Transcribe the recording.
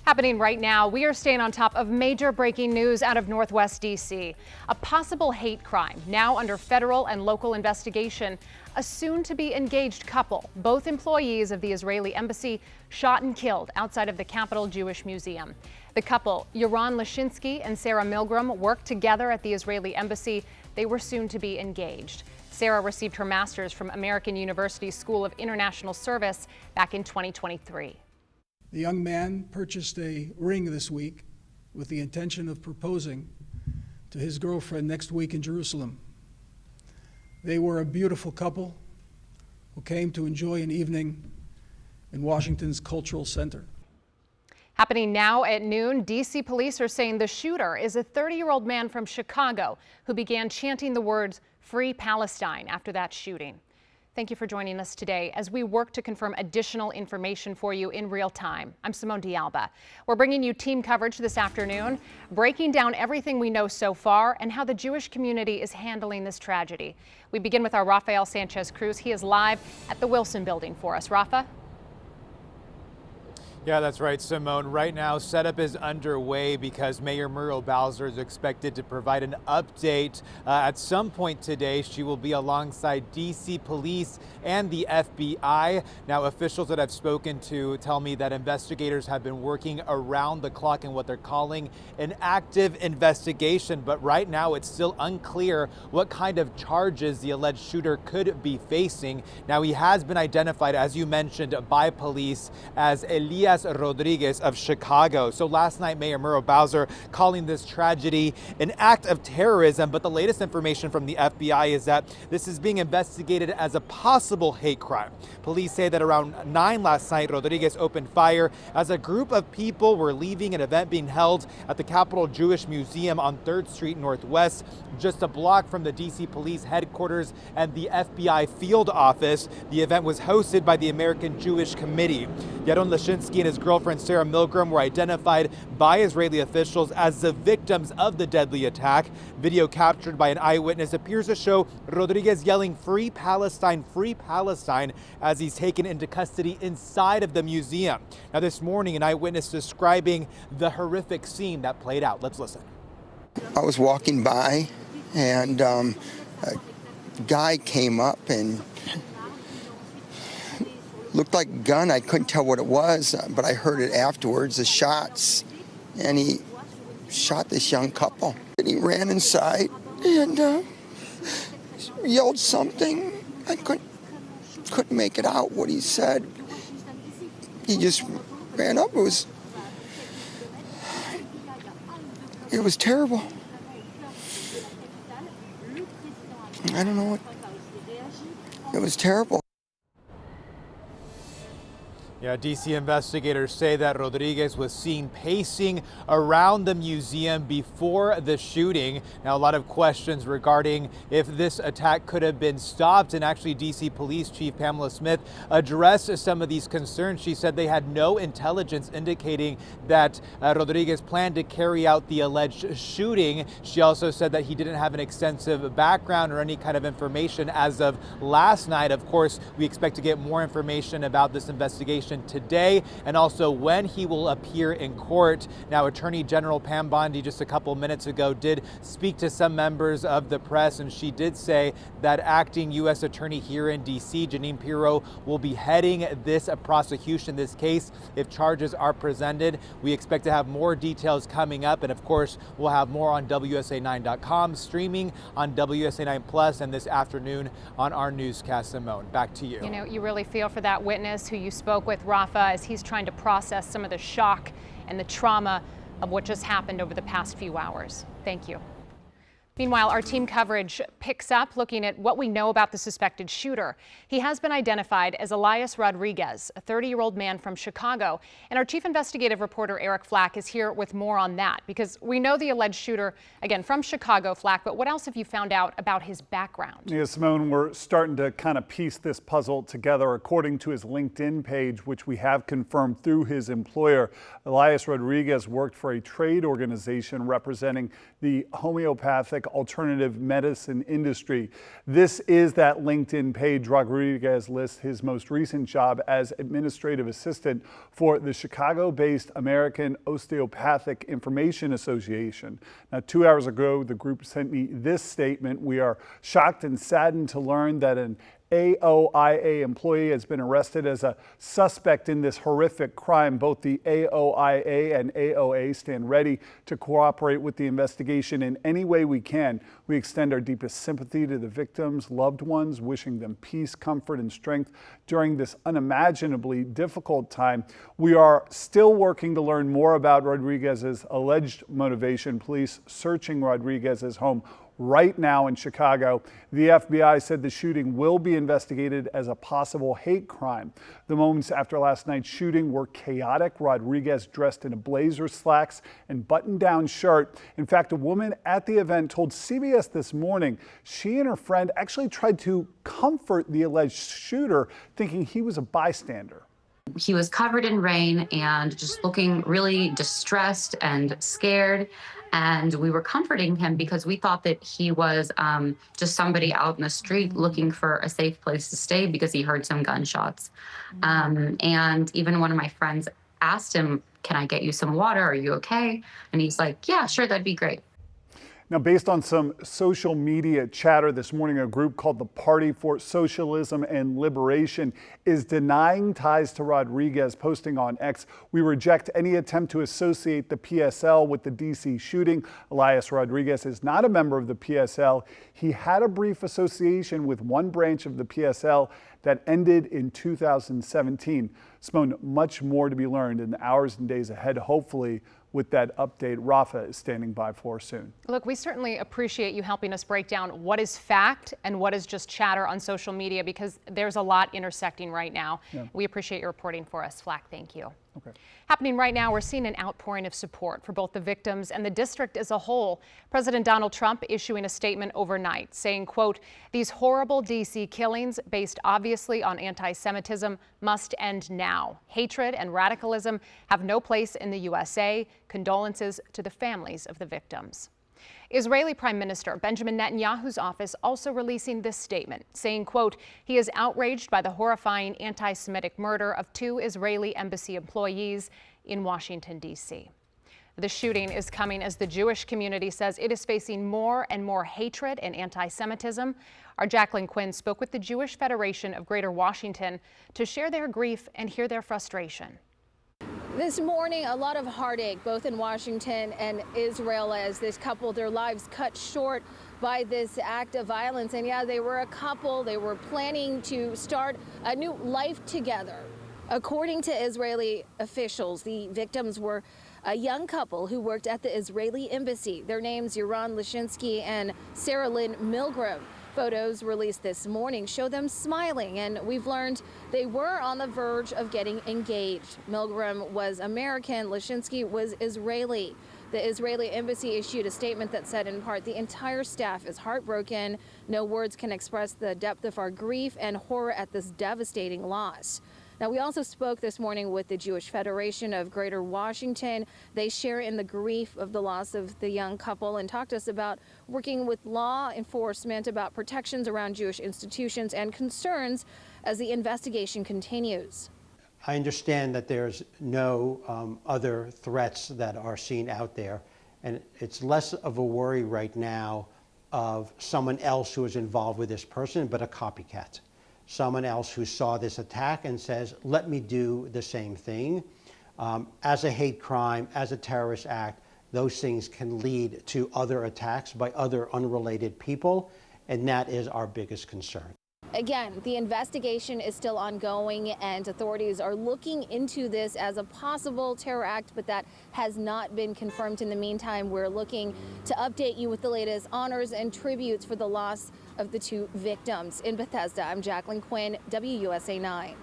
Happening right now, we are staying on top of major breaking news out of Northwest D.C. A possible hate crime now under federal and local investigation. A soon-to-be engaged couple, both employees of the Israeli embassy, shot and killed outside of the Capitol Jewish Museum. The couple, Yaron Lashinsky and Sarah Milgram, worked together at the Israeli embassy. They were soon to be engaged. Sarah received her master's from American University School of International Service back in 2023. The young man purchased a ring this week with the intention of proposing to his girlfriend next week in Jerusalem. They were a beautiful couple who came to enjoy an evening in Washington's Cultural Center. Happening now at noon, D.C. police are saying the shooter is a 30-year-old man from Chicago who began chanting the words "Free Palestine" after that shooting. Thank you for joining us today as we work to confirm additional information for you in real time. I'm Simone D'Alba. We're bringing you team coverage this afternoon, breaking down everything we know so far and how the Jewish community is handling this tragedy. We begin with our Rafael Sanchez Cruz. He is live at the Wilson Building for us. Rafa? Yeah, that's right, Simone. Right now, setup is underway because Mayor Muriel Bowser is expected to provide an update at some point today. She will be alongside D.C. police and the FBI. Now, officials that I've spoken to tell me that investigators have been working around the clock in what they're calling an active investigation. But right now, it's still unclear what kind of charges the alleged shooter could be facing. Now, he has been identified, as you mentioned, by police as Elias Rodriguez of Chicago. So last night, Mayor Muriel Bowser calling this tragedy an act of terrorism. But the latest information from the FBI is that this is being investigated as a possible hate crime. Police say that around 9 last night, Rodriguez opened fire as a group of people were leaving an event being held at the Capitol Jewish Museum on 3rd Street Northwest, just a block from the D.C. police headquarters and the FBI field office. The event was hosted by the American Jewish Committee. Yaron Lashinsky and his girlfriend Sarah Milgram were identified by Israeli officials as the victims of the deadly attack. Video captured by an eyewitness appears to show Rodriguez yelling "Free Palestine, free Palestine" as he's taken into custody inside of the museum. Now this morning, an eyewitness describing the horrific scene that played out. Let's listen. I was walking by and a guy came up and looked like a gun. I couldn't tell what it was, but I heard it afterwards, the shots, and he shot this young couple. And he ran inside and yelled something. I couldn't make it out what he said. He just ran up. It was terrible. I don't know what. It was terrible. Yeah, D.C. investigators say that Rodriguez was seen pacing around the museum before the shooting. Now, a lot of questions regarding if this attack could have been stopped. And actually, D.C. Police Chief Pamela Smith addressed some of these concerns. She said they had no intelligence indicating that Rodriguez planned to carry out the alleged shooting. She also said that he didn't have an extensive background or any kind of information as of last night. Of course, we expect to get more information about this investigation today and also when he will appear in court. Now, Attorney General Pam Bondi just a couple minutes ago did speak to some members of the press, and she did say that acting U.S. Attorney here in D.C., Janine Pirro, will be heading this prosecution, this case, if charges are presented. We expect to have more details coming up, and of course, we'll have more on WSA9.com, streaming on WSA9 Plus, and this afternoon on our newscast. Simone, back to you. You know, you really feel for that witness who you spoke with, Rafa, as he's trying to process some of the shock and the trauma of what just happened over the past few hours. Thank you. Meanwhile, our team coverage picks up looking at what we know about the suspected shooter. He has been identified as Elias Rodriguez, a 30-year-old man from Chicago. And our chief investigative reporter, Eric Flack, is here with more on that because we know the alleged shooter, again, from Chicago, Flack, but what else have you found out about his background? Yeah, Simone, we're starting to kind of piece this puzzle together. According to his LinkedIn page, which we have confirmed through his employer, Elias Rodriguez worked for a trade organization representing the homeopathic alternative medicine industry. This is that LinkedIn page. Rodriguez lists his most recent job as administrative assistant for the Chicago-based American Osteopathic Information Association. Now, 2 hours ago, the group sent me this statement. We are shocked and saddened to learn that an AOIA employee has been arrested as a suspect in this horrific crime. Both the AOIA and AOA stand ready to cooperate with the investigation in any way we can. We extend our deepest sympathy to the victims' loved ones, wishing them peace, comfort, and strength during this unimaginably difficult time. We are still working to learn more about Rodriguez's alleged motivation. Police searching Rodriguez's home right now in Chicago. The FBI said the shooting will be investigated as a possible hate crime. The moments after last night's shooting were chaotic. Rodriguez dressed in a blazer, slacks, and button-down shirt. In fact, a woman at the event told CBS This Morning she and her friend actually tried to comfort the alleged shooter, thinking he was a bystander. He was covered in rain and just looking really distressed and scared. And we were comforting him because we thought that he was just somebody out in the street looking for a safe place to stay because he heard some gunshots. And even one of my friends asked him, "Can I get you some water? Are you okay?" And he's like, "Yeah, sure, that'd be great." Now, based on some social media chatter this morning, a group called the Party for Socialism and Liberation is denying ties to Rodriguez, posting on X, "We reject any attempt to associate the PSL with the DC shooting. Elias Rodriguez is not a member of the PSL. He had a brief association with one branch of the PSL that ended in 2017. Simone, much more to be learned in the hours and days ahead, hopefully, with that update. Rafa is standing by for soon. Look, we certainly appreciate you helping us break down what is fact and what is just chatter on social media, because there's a lot intersecting right now. Yeah. We appreciate your reporting for us, Flack. Thank you. Okay. Happening right now, we're seeing an outpouring of support for both the victims and the district as a whole. President Donald Trump issuing a statement overnight saying, quote, "These horrible DC killings based obviously on anti-Semitism must end now. Hatred and radicalism have no place in the USA. Condolences to the families of the victims." Israeli Prime Minister Benjamin Netanyahu's office also releasing this statement, saying, quote, he is outraged by the horrifying anti-Semitic murder of 2 Israeli embassy employees in Washington, D.C. The shooting is coming as the Jewish community says it is facing more and more hatred and anti-Semitism. Our Jacqueline Quinn spoke with the Jewish Federation of Greater Washington to share their grief and hear their frustration. This morning, a lot of heartache, both in Washington and Israel, as this couple, their lives cut short by this act of violence. And yeah, they were a couple. They were planning to start a new life together. According to Israeli officials, the victims were a young couple who worked at the Israeli embassy. Their names, Yaron Lishinsky and Sarah Lynn Milgram. Photos released this morning show them smiling, and we've learned they were on the verge of getting engaged. Milgram was American, Lishinsky was Israeli. The Israeli embassy issued a statement that said, in part, the entire staff is heartbroken. No words can express the depth of our grief and horror at this devastating loss. Now, we also spoke this morning with the Jewish Federation of Greater Washington. They share in the grief of the loss of the young couple and talked to us about working with law enforcement, about protections around Jewish institutions and concerns as the investigation continues. I understand that there's no other threats that are seen out there, and it's less of a worry right now of someone else who is involved with this person, but a copycat. Someone else who saw this attack and says, let me do the same thing. As a hate crime, as a terrorist act, those things can lead to other attacks by other unrelated people, and that is our biggest concern. Again, the investigation is still ongoing, and authorities are looking into this as a possible terror act, but that has not been confirmed. In the meantime, we're looking to update you with the latest honors and tributes for the loss of the 2 victims. In Bethesda, I'm Jacqueline Quinn, WUSA 9.